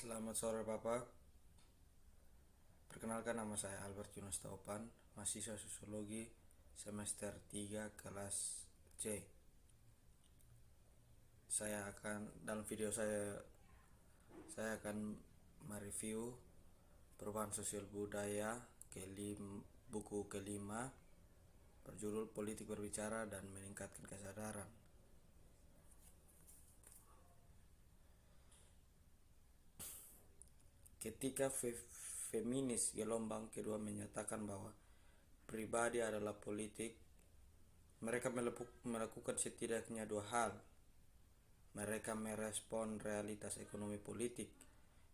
Selamat sore Bapak. Perkenalkan, nama saya Albert Yunus Taupan, mahasiswa Sosiologi semester 3 kelas C. Dalam video saya akan mereview perubahan sosial budaya buku kelima berjudul Politik Berbicara dan Meningkatkan Kesadaran. Ketika feminis gelombang kedua menyatakan bahwa pribadi adalah politik, mereka melakukan setidaknya dua hal. Mereka merespon realitas ekonomi politik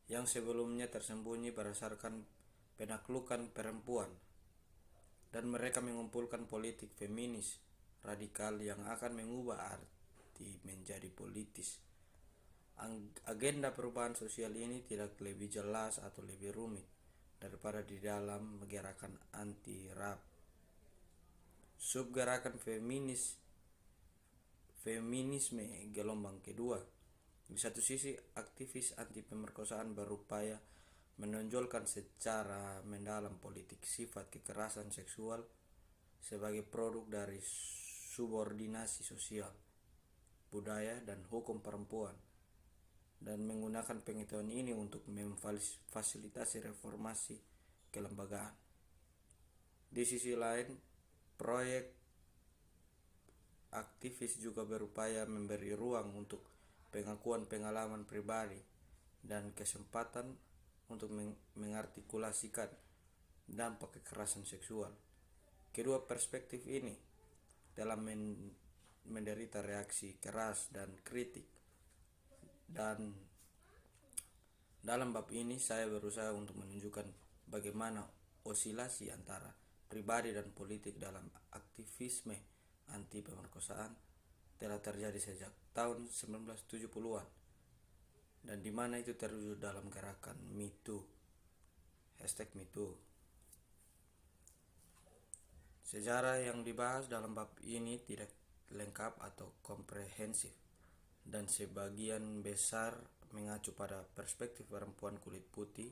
yang sebelumnya tersembunyi berdasarkan penaklukan perempuan, dan mereka mengumpulkan politik feminis radikal yang akan mengubah arti menjadi politis. Agenda perubahan sosial ini tidak lebih jelas atau lebih rumit daripada di dalam gerakan anti-rap. Subgerakan feminisme gelombang kedua. Di satu sisi, aktivis anti pemerkosaan berupaya menonjolkan secara mendalam politik sifat kekerasan seksual sebagai produk dari subordinasi sosial, budaya, dan hukum perempuan, dan menggunakan pengetahuan ini untuk memfasilitasi reformasi kelembagaan. Di sisi lain, proyek aktivis juga berupaya memberi ruang untuk pengakuan pengalaman pribadi dan kesempatan untuk mengartikulasikan dampak kekerasan seksual. Kedua perspektif ini dalam menderita reaksi keras dan kritik, dan dalam bab ini saya berusaha untuk menunjukkan bagaimana osilasi antara pribadi dan politik dalam aktivisme anti pemerkosaan telah terjadi sejak tahun 1970-an, dan di mana itu terwujud dalam gerakan #MeToo. Sejarah yang dibahas dalam bab ini tidak lengkap atau komprehensif, dan sebagian besar mengacu pada perspektif perempuan kulit putih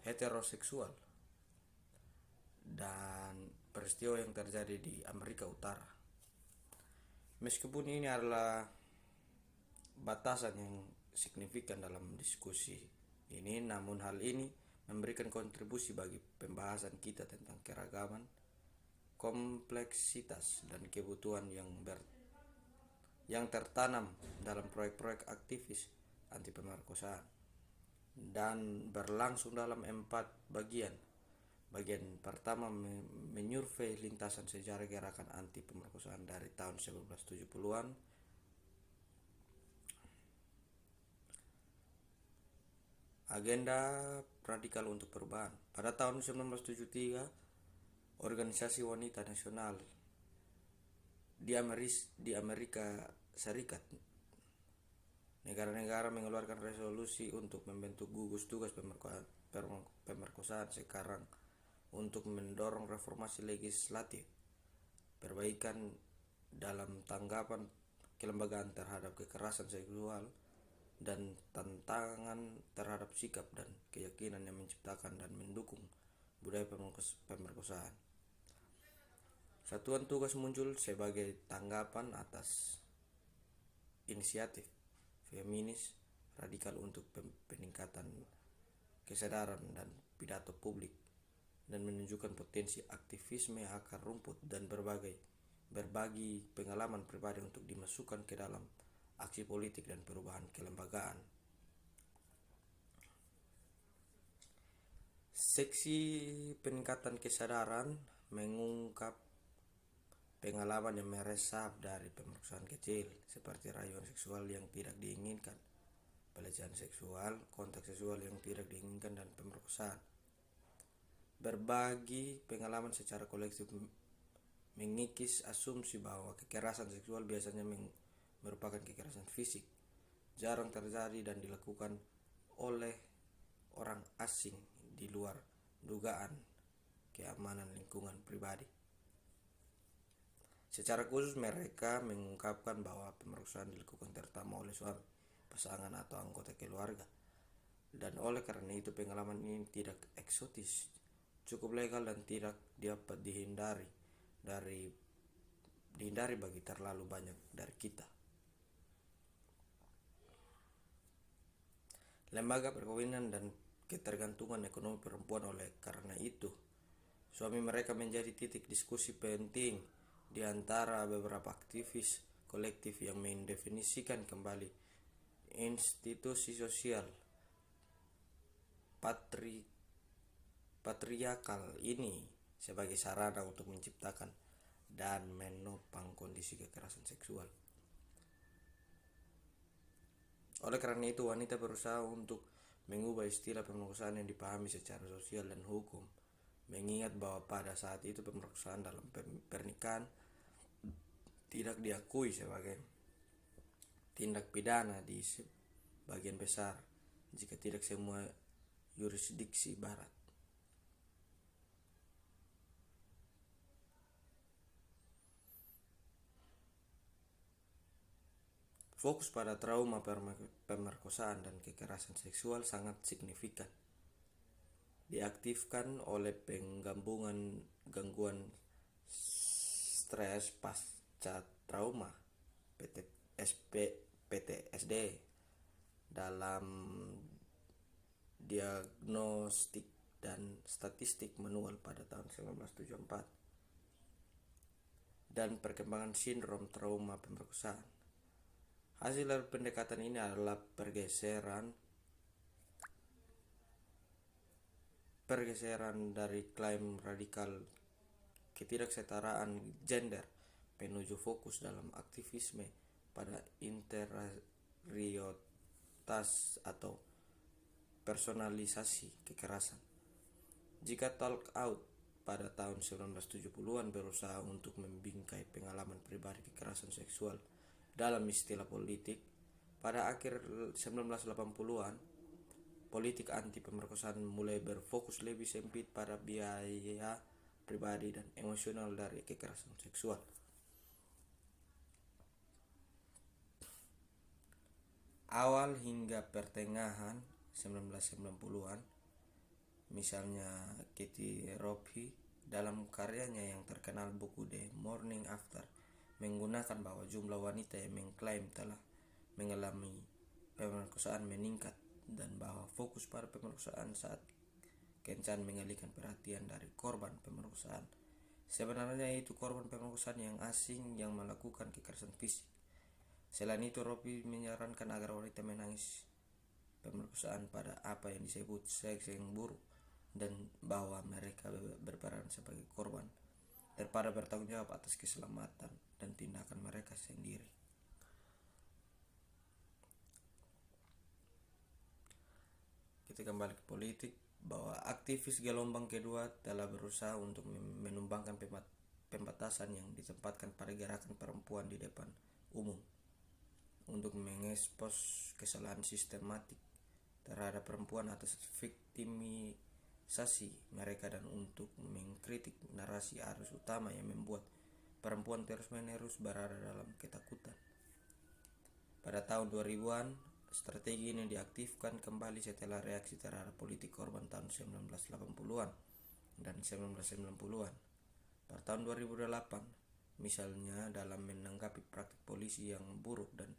heteroseksual dan peristiwa yang terjadi di Amerika Utara. Meskipun ini adalah batasan yang signifikan dalam diskusi ini, namun hal ini memberikan kontribusi bagi pembahasan kita tentang keragaman, kompleksitas, dan kebutuhan yang tertanam dalam proyek-proyek aktivis anti pemerkosaan, dan berlangsung dalam 4 bagian. Bagian pertama menyurvei lintasan sejarah gerakan anti pemerkosaan dari tahun 1970-an. Agenda radikal untuk perubahan. Pada tahun 1973, Organisasi Wanita Nasional di Amerika Serikat, negara-negara mengeluarkan resolusi untuk membentuk gugus tugas pemerkosaan sekarang untuk mendorong reformasi legislatif, perbaikan dalam tanggapan kelembagaan terhadap kekerasan seksual, dan tantangan terhadap sikap dan keyakinan yang menciptakan dan mendukung budaya pemerkosaan. Satuan tugas muncul sebagai tanggapan atas inisiatif feminis radikal untuk peningkatan kesadaran dan pidato publik, dan menunjukkan potensi aktivisme akar rumput dan berbagi pengalaman pribadi untuk dimasukkan ke dalam aksi politik dan perubahan kelembagaan. Seksi peningkatan kesadaran mengungkap pengalaman yang meresap dari pemerkosaan kecil, seperti rayuan seksual yang tidak diinginkan, pelecehan seksual, kontak seksual yang tidak diinginkan, dan pemerkosaan. Berbagi pengalaman secara kolektif mengikis asumsi bahwa kekerasan seksual biasanya merupakan kekerasan fisik, jarang terjadi dan dilakukan oleh orang asing di luar dugaan keamanan lingkungan pribadi. Secara khusus, mereka mengungkapkan bahwa pemerkosaan dilakukan terutama oleh suami, pasangan, atau anggota keluarga, dan oleh karena itu pengalaman ini tidak eksotis, cukup legal dan tidak dapat dihindari bagi terlalu banyak dari kita. Lembaga perkawinan dan ketergantungan ekonomi perempuan. Oleh karena itu, suami mereka menjadi titik diskusi penting di antara beberapa aktivis kolektif yang mendefinisikan kembali institusi sosial patriarkal ini sebagai sarana untuk menciptakan dan menopang kondisi kekerasan seksual. Oleh karena itu, wanita berusaha untuk mengubah istilah pemerkosaan yang dipahami secara sosial dan hukum, mengingat bahwa pada saat itu pemerkosaan dalam pernikahan tidak diakui sebagai tindak pidana di sebagian besar, jika tidak semua yurisdiksi barat. Fokus pada trauma pemerkosaan dan kekerasan seksual sangat signifikan diaktifkan oleh gangguan stres pasca trauma PTSD dalam diagnostik dan statistik manual pada tahun 1974 dan perkembangan sindrom trauma pemerkosaan. Hasil dari pendekatan ini adalah pergeseran dari klaim radikal ketidaksetaraan gender menuju fokus dalam aktivisme pada interioritas atau personalisasi kekerasan. Jika Talk Out pada tahun 1970-an berusaha untuk membingkai pengalaman pribadi kekerasan seksual dalam istilah politik, pada akhir 1980-an, politik anti pemerkosaan mulai berfokus lebih sempit pada biaya pribadi dan emosional dari kekerasan seksual. Awal hingga pertengahan 1990-an, misalnya Katie Ropi dalam karyanya yang terkenal buku The Morning After menggunakan bahwa jumlah wanita yang mengklaim telah mengalami pemerkosaan meningkat dan bahwa fokus pada pemerkosaan saat kencan mengalihkan perhatian dari korban pemerkosaan. Sebenarnya itu korban pemerkosaan yang asing yang melakukan kekerasan fisik. Selain itu, Ropi menyarankan agar wanita menangis pemerkosaan pada apa yang disebut seks yang buruk dan bahwa mereka berperan sebagai korban daripada bertanggung jawab atas keselamatan dan tindakan mereka sendiri. Kita kembali ke politik, bahwa aktivis gelombang kedua telah berusaha untuk menumbangkan pembatasan yang ditempatkan pada gerakan perempuan di depan umum untuk mengekspos kesalahan sistematik terhadap perempuan atas viktimisasi mereka dan untuk mengkritik narasi arus utama yang membuat perempuan terus-menerus berada dalam ketakutan. Pada tahun 2000-an, strategi ini diaktifkan kembali setelah reaksi terhadap politik korban tahun 1980-an dan 1990-an. Pada tahun 2008, misalnya dalam menanggapi praktik polisi yang buruk dan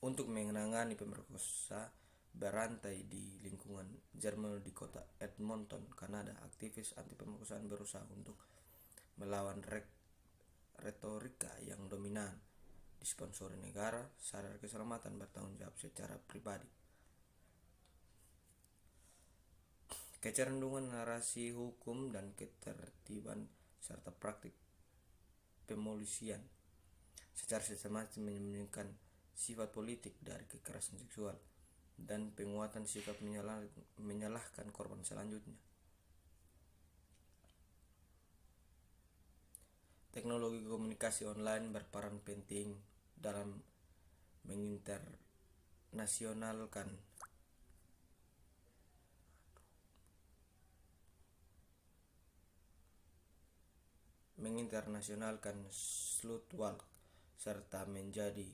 untuk menangani pemerkosa berantai di lingkungan Jerman di kota Edmonton, Kanada, aktivis anti pemerkosaan berusaha untuk melawan retorika yang dominan, disponsori negara, sadar keselamatan, bertanggung jawab secara pribadi. Kecenderungan narasi hukum dan ketertiban serta praktik pemolisian secara sistematis menyembunyikan sifat politik dari kekerasan seksual dan penguatan sikap menyalahkan korban selanjutnya. Teknologi komunikasi online berperan penting dalam menginternasionalkan slutwalk serta menjadi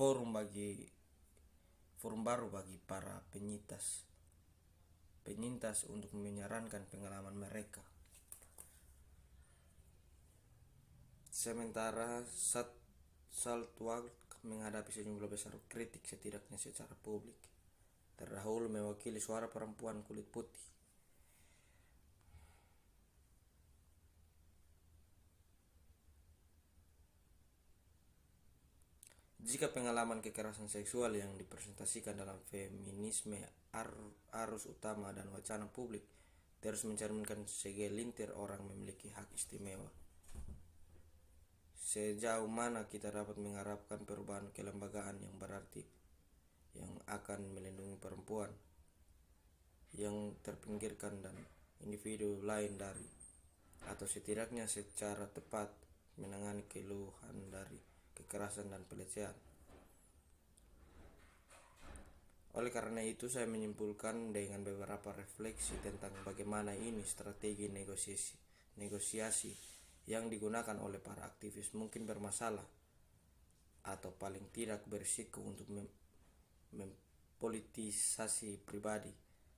forum baru bagi para penyintas untuk menyarankan pengalaman mereka. Sementara Saltwalk menghadapi sejumlah besar kritik setidaknya secara publik. Terdahulu mewakili suara perempuan kulit putih. Jika pengalaman kekerasan seksual yang dipresentasikan dalam feminisme arus utama dan wacana publik terus mencerminkan segelintir orang memiliki hak istimewa, sejauh mana kita dapat mengharapkan perubahan kelembagaan yang berarti yang akan melindungi perempuan yang terpinggirkan dan individu lain dari, atau setidaknya secara tepat menangani keluhan dari kekerasan dan pelecehan. Oleh karena itu, saya menyimpulkan dengan beberapa refleksi tentang bagaimana ini strategi negosiasi yang digunakan oleh para aktivis mungkin bermasalah atau paling tidak berisiko untuk mempolitisasi pribadi,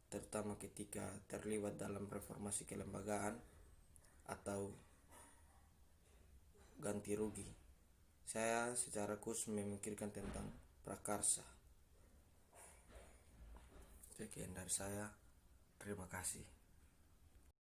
terutama ketika terlibat dalam reformasi kelembagaan atau ganti rugi. Saya secara khusus memikirkan tentang prakarsa. Sekian dari saya. Terima kasih.